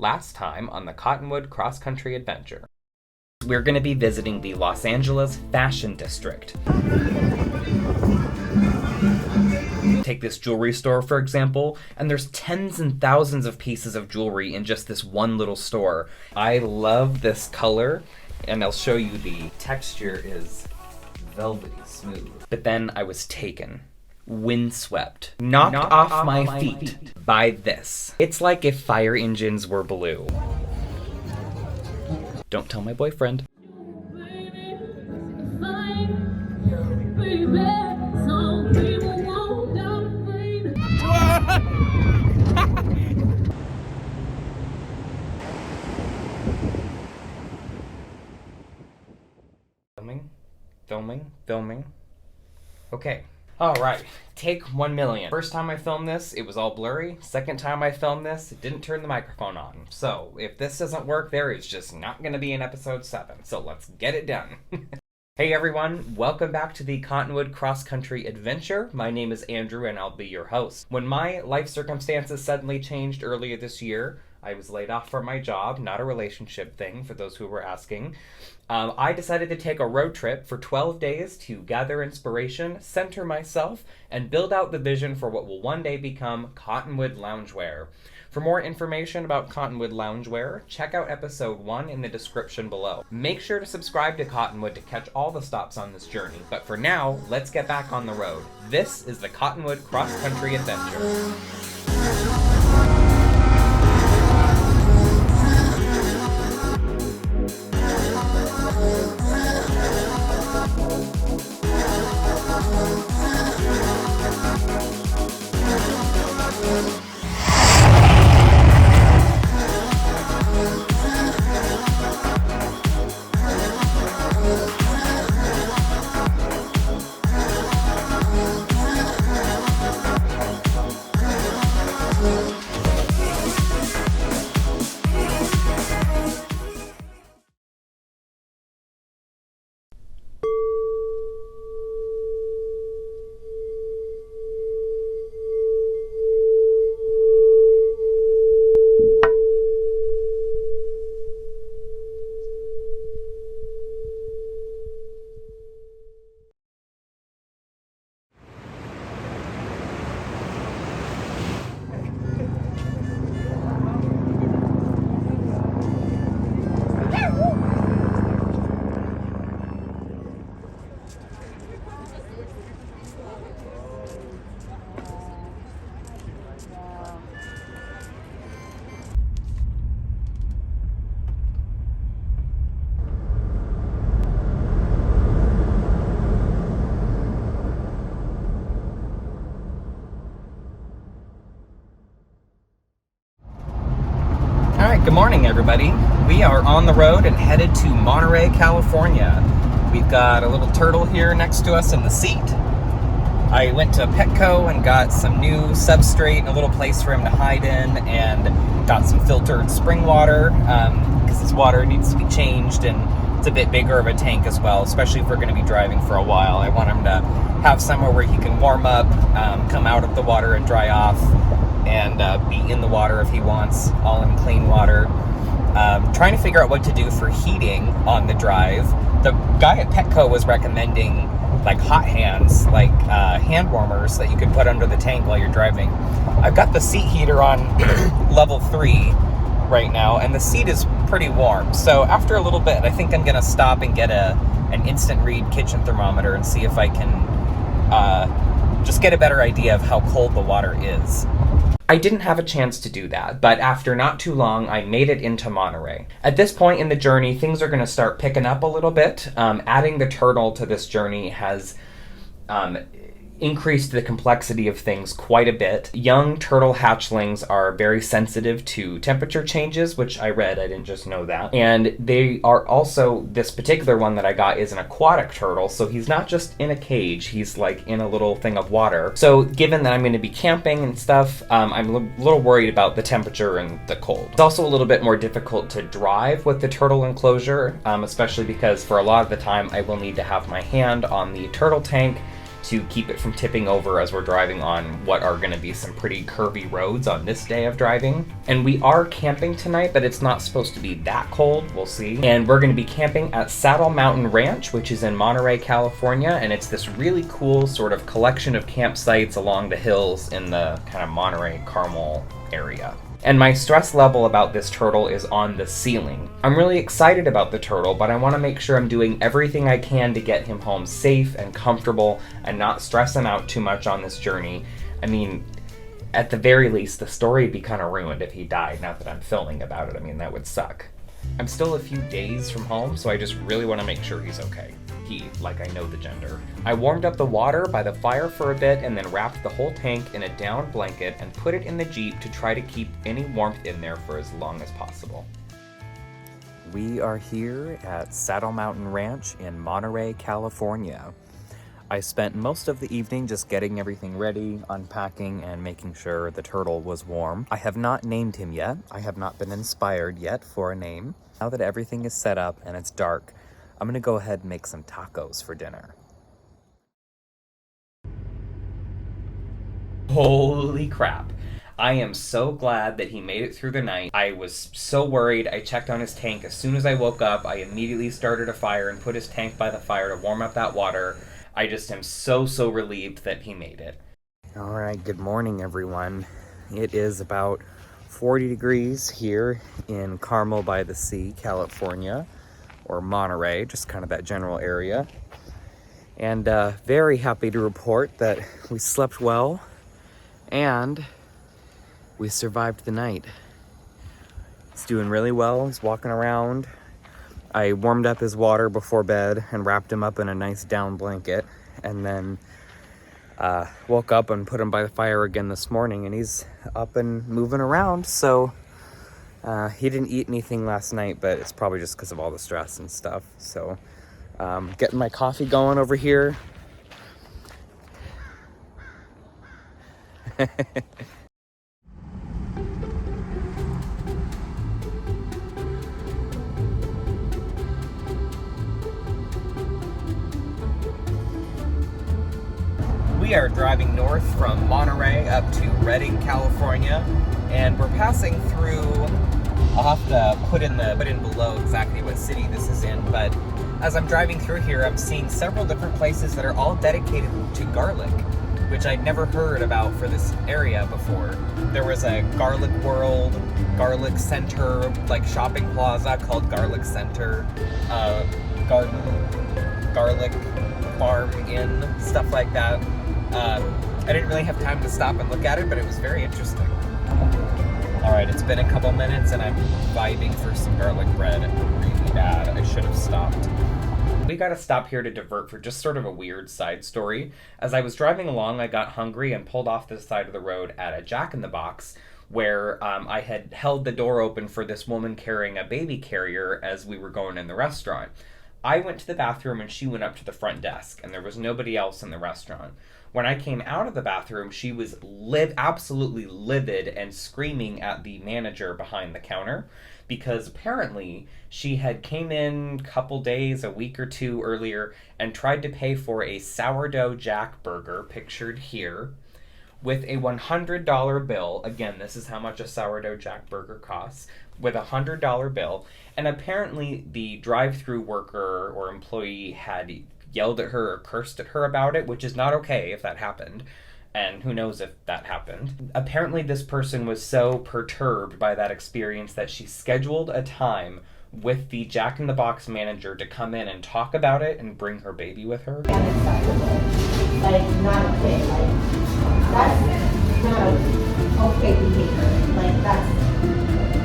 last time on the Cottonwood Cross Country Adventure. We're going to be visiting the Los Angeles Fashion District. Take this jewelry store, for example, and there's tens and thousands of pieces of jewelry in just this one little store. I love this color, and I'll show you the texture is velvety smooth. But then I was taken. Windswept. Knocked off my feet by this. It's like if fire engines were blue. Don't tell my boyfriend. Filming. Okay. Alright, take 1,000,000. First time I filmed this, it was all blurry. Second time I filmed this, it didn't turn the microphone on. So, if this doesn't work, there is just not going to be an episode 7. So let's get it done. Hey everyone, welcome back to the Cottonwood Cross Country Adventure. My name is Andrew and I'll be your host. When my life circumstances suddenly changed earlier this year, I was laid off from my job, not a relationship thing for those who were asking. I decided to take a road trip for 12 days to gather inspiration, center myself, and build out the vision for what will one day become Cottonwood Loungewear. For more information about Cottonwood Loungewear, check out episode 1 in the description below. Make sure to subscribe to Cottonwood to catch all the stops on this journey. But for now, let's get back on the road. This is the Cottonwood Cross Country Adventure. Good morning, everybody. We are on the road and headed to Monterey, California. We've got a little turtle here next to us in the seat. I went to Petco and got some new substrate and a little place for him to hide in, and got some filtered spring water because his water needs to be changed, and it's a bit bigger of a tank as well, especially if we're going to be driving for a while. I want him to have somewhere where he can warm up, come out of the water and dry off, and be in the water if he wants, all in clean water. Trying to figure out what to do for heating on the drive. The guy at Petco was recommending like hot hands, like hand warmers that you could put under the tank while you're driving. I've got the seat heater on level 3 right now, and the seat is pretty warm. So after a little bit, I think I'm gonna stop and get an instant read kitchen thermometer and see if I can just get a better idea of how cold the water is. I didn't have a chance to do that, but after not too long, I made it into Monterey. At this point in the journey, things are going to start picking up a little bit. Adding the turtle to this journey has increased the complexity of things quite a bit. Young turtle hatchlings are very sensitive to temperature changes, which I read, I didn't just know that. And they are also, this particular one that I got is an aquatic turtle, so he's not just in a cage, he's like in a little thing of water. So given that I'm going to be camping and stuff, I'm a little worried about the temperature and the cold. It's also a little bit more difficult to drive with the turtle enclosure, especially because for a lot of the time I will need to have my hand on the turtle tank to keep it from tipping over as we're driving on what are going to be some pretty curvy roads on this day of driving. And we are camping tonight, but it's not supposed to be that cold. We'll see. And we're going to be camping at Saddle Mountain Ranch, which is in Monterey, California. And it's this really cool sort of collection of campsites along the hills in the kind of Monterey Carmel area. And my stress level about this turtle is on the ceiling. I'm really excited about the turtle, but I want to make sure I'm doing everything I can to get him home safe and comfortable and not stress him out too much on this journey. I mean, at the very least, the story would be kind of ruined if he died, not that I'm filming about it. I mean, that would suck. I'm still a few days from home, so I just really want to make sure he's okay. He, like I know the gender. I warmed up the water by the fire for a bit and then wrapped the whole tank in a down blanket and put it in the Jeep to try to keep any warmth in there for as long as possible. We are here at Saddle Mountain Ranch in Monterey, California. I spent most of the evening just getting everything ready, unpacking, and making sure the turtle was warm. I have not named him yet. I have not been inspired yet for a name. Now that everything is set up and it's dark, I'm gonna go ahead and make some tacos for dinner. Holy crap. I am so glad that he made it through the night. I was so worried. I checked on his tank. As soon as I woke up, I immediately started a fire and put his tank by the fire to warm up that water. I just am so relieved that he made it. All right, good morning, everyone. It is about 40 degrees here in Carmel by the Sea, California, or Monterey, just kind of that general area. And very happy to report that we slept well and we survived the night. He's doing really well. He's walking around. I warmed up his water before bed and wrapped him up in a nice down blanket, and then woke up and put him by the fire again this morning, and he's up and moving around. So he didn't eat anything last night, but it's probably just because of all the stress and stuff. So getting my coffee going over here. We are driving north from Monterey up to Redding, California, and we're passing through. I'll have to put in below exactly what city this is in, but as I'm driving through here, I'm seeing several different places that are all dedicated to garlic, which I'd never heard about for this area before. There was a Garlic World, Garlic Center, like shopping plaza called Garlic Center, Garlic Farm Inn, stuff like that. I didn't really have time to stop and look at it, but it was very interesting. All right, it's been a couple minutes and I'm vibing for some garlic bread really bad. I should have stopped. We got to stop here to divert for just sort of a weird side story. As I was driving along, I got hungry and pulled off the side of the road at a Jack in the Box where I had held the door open for this woman carrying a baby carrier as we were going in the restaurant. I went to the bathroom and she went up to the front desk, and there was nobody else in the restaurant. When I came out of the bathroom, she was absolutely livid and screaming at the manager behind the counter because apparently she had came in a week or two earlier and tried to pay for a sourdough jack burger, pictured here, with a $100 bill. Again, this is how much a sourdough jack burger costs, with a $100 bill. And apparently the drive-through worker or employee had yelled at her or cursed at her about it, which is not okay if that happened. And who knows if that happened. Apparently this person was so perturbed by that experience that she scheduled a time with the Jack in the Box manager to come in and talk about it and bring her baby with her. Unacceptable. Like, not okay. Like, that's not okay behavior. Like,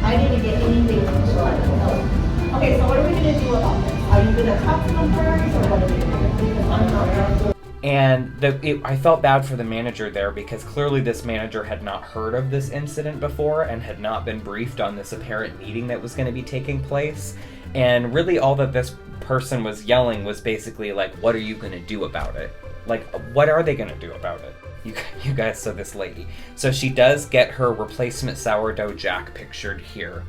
I didn't get anything until I don't know. Okay, so what are we going to do about this? Are you going to cut some birds or what are we going to do? Because I'm not. And I felt bad for the manager there because clearly this manager had not heard of this incident before and had not been briefed on this apparent meeting that was going to be taking place. And really all that this person was yelling was basically like, what are you going to do about it? Like, what are they going to do about it? You guys saw this lady. So she does get her replacement sourdough jack pictured here.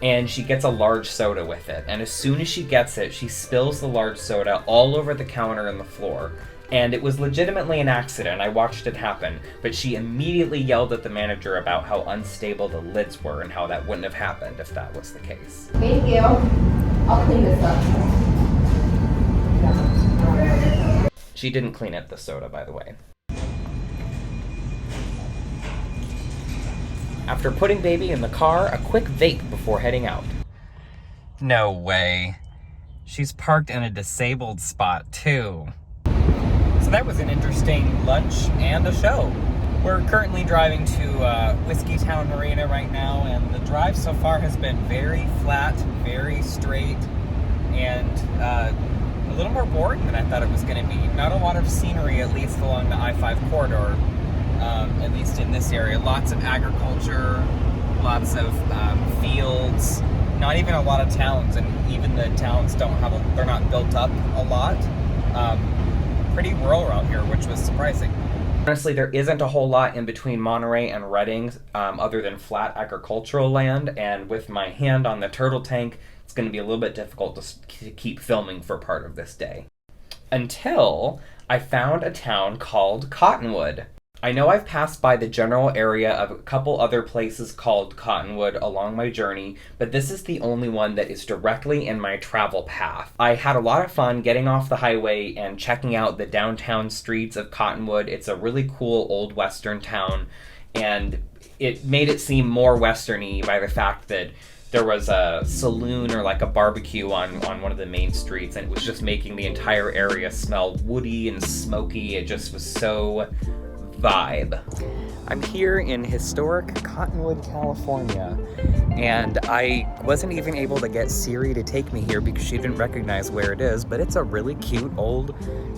And she gets a large soda with it. And as soon as she gets it, she spills the large soda all over the counter and the floor. And it was legitimately an accident. I watched it happen, but she immediately yelled at the manager about how unstable the lids were and how that wouldn't have happened if that was the case. Thank you. I'll clean this up. She didn't clean up the soda, by the way. After putting baby in the car, a quick vape before heading out. No way. She's parked in a disabled spot, too. So that was an interesting lunch and a show. We're currently driving to Whiskey Town Marina right now, and the drive so far has been very flat, very straight, and a little more boring than I thought it was going to be. Not a lot of scenery, at least along the I-5 corridor, at least in this area. Lots of agriculture, lots of fields, not even a lot of towns, and even the towns they're not built up a lot. Pretty rural out here, which was surprising. Honestly, there isn't a whole lot in between Monterey and Redding other than flat agricultural land, and with my hand on the turtle tank, it's going to be a little bit difficult to keep filming for part of this day. Until I found a town called Cottonwood. I know I've passed by the general area of a couple other places called Cottonwood along my journey, but this is the only one that is directly in my travel path. I had a lot of fun getting off the highway and checking out the downtown streets of Cottonwood. It's a really cool old western town, and it made it seem more western-y by the fact that there was a saloon or like a barbecue on one of the main streets, and it was just making the entire area smell woody and smoky. It just was so vibe. I'm here in historic Cottonwood, California, and I wasn't even able to get Siri to take me here because she didn't recognize where it is, but it's a really cute old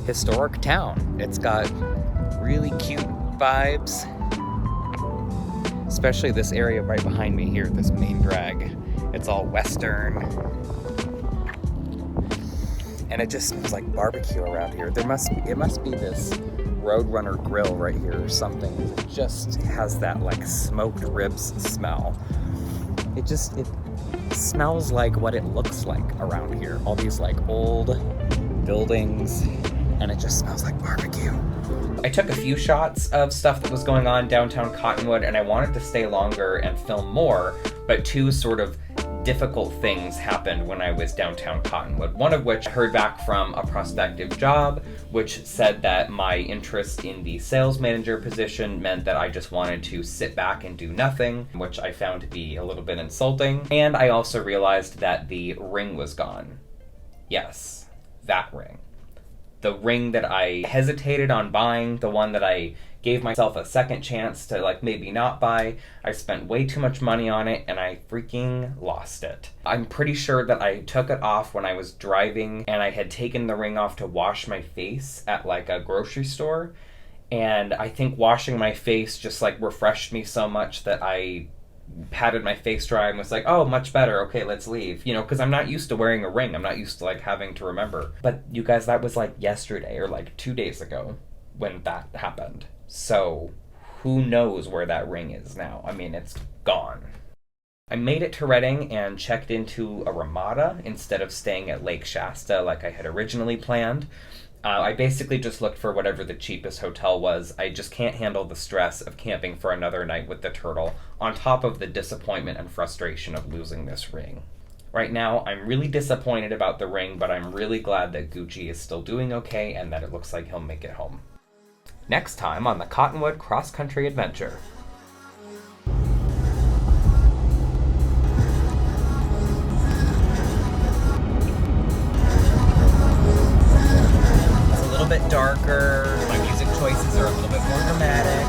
historic town. It's got really cute vibes, especially this area right behind me here, this main drag. It's all western, and it just smells like barbecue around here. It must be this Roadrunner grill right here or something. It just has that like smoked ribs smell. It smells like what it looks like around here. All these like old buildings, and it just smells like barbecue. I took a few shots of stuff that was going on downtown Cottonwood, and I wanted to stay longer and film more, but two sort of difficult things happened when I was downtown Cottonwood. One of which I heard back from a prospective job, which said that my interest in the sales manager position meant that I just wanted to sit back and do nothing, which I found to be a little bit insulting. And I also realized that the ring was gone. Yes, that ring. The ring that I hesitated on buying, the one that I gave myself a second chance to like maybe not buy. I spent way too much money on it, and I freaking lost it. I'm pretty sure that I took it off when I was driving, and I had taken the ring off to wash my face at like a grocery store, and I think washing my face just like refreshed me so much that I patted my face dry and was like, oh, much better, okay, let's leave. You know, because I'm not used to wearing a ring. I'm not used to like having to remember. But you guys, that was like yesterday or like 2 days ago when that happened. So who knows where that ring is now? I mean, it's gone. I made it to Redding and checked into a Ramada instead of staying at Lake Shasta like I had originally planned. I basically just looked for whatever the cheapest hotel was. I just can't handle the stress of camping for another night with the turtle, on top of the disappointment and frustration of losing this ring. Right now, I'm really disappointed about the ring, but I'm really glad that Gucci is still doing okay and that it looks like he'll make it home. Next time on the Cottonwood Cross Country Adventure. It's a little bit darker, my music choices are a little bit more dramatic.